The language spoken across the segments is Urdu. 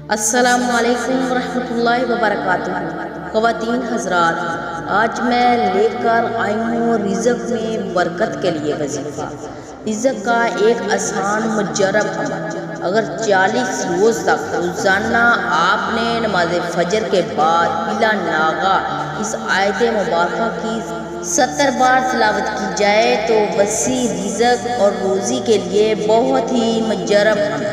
السلام علیکم ورحمۃ اللہ وبرکاتہ۔ خواتین حضرات، آج میں لے کر آئی ہوں رزق میں برکت کے لیے وظیفہ۔ رزق کا ایک آسان مجرب عمل۔ اگر 40 روز تک روزانہ آپ نے نماز فجر کے بعد بلا ناغہ اس آیت مبارکہ کی 70 بار تلاوت کی جائے تو وسیع رزق اور روزی کے لیے بہت ہی مجرب عمل۔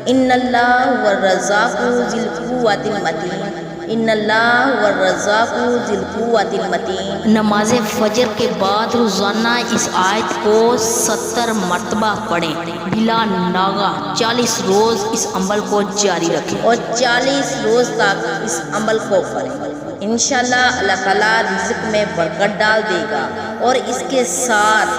ان اللہ والرزاق ذی القوۃ المتین، ان اللہ والرزاق ذی القوۃ المتین۔ نماز فجر کے بعد روزانہ اس آیت کو 70 مرتبہ پڑھیں، بلا ناغہ 40 روز اس عمل کو جاری رکھیں اور 40 روز تک اس عمل کو کریں۔ انشاءاللہ اللہ تعالیٰ رزق میں برکت ڈال دے گا۔ اور اس کے ساتھ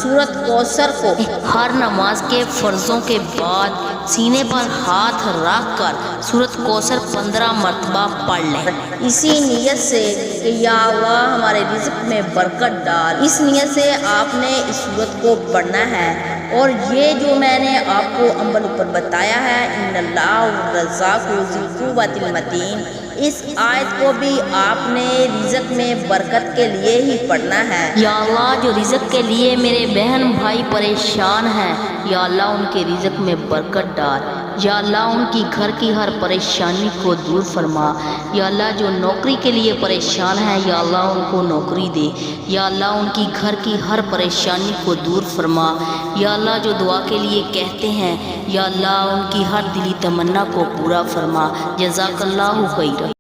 سورۃ کوثر کو ہر نماز کے فرضوں کے بعد سینے پر ہاتھ رکھ کر سورۃ کوثر 15 مرتبہ پڑھ لیں، اسی نیت سے کہ یا اللہ ہمارے رزق میں برکت ڈال۔ اس نیت سے آپ نے اس سورت کو پڑھنا ہے۔ اور یہ جو میں نے آپ کو عمل اوپر بتایا ہے، ان اللہ والرزاق ذی القوۃ المتین، اس آیت کو بھی آپ نے رزق میں برکت کے لیے ہی پڑھنا ہے۔ یا اللہ جو رزق کے لیے میرے بہن بھائی پریشان ہیں، یا اللہ ان کے رزق میں برکت ڈال۔ یا اللہ ان کی گھر کی ہر پریشانی کو دور فرما۔ یا اللہ جو نوکری کے لیے پریشان ہیں، یا اللہ ان کو نوکری دے۔ یا اللہ ان کی گھر کی ہر پریشانی کو دور فرما۔ یا اللہ جو دعا کے لیے کہتے ہیں، یا اللہ ان کی ہر دلی تمنا کو پورا فرما۔ جزاک اللہ خیر۔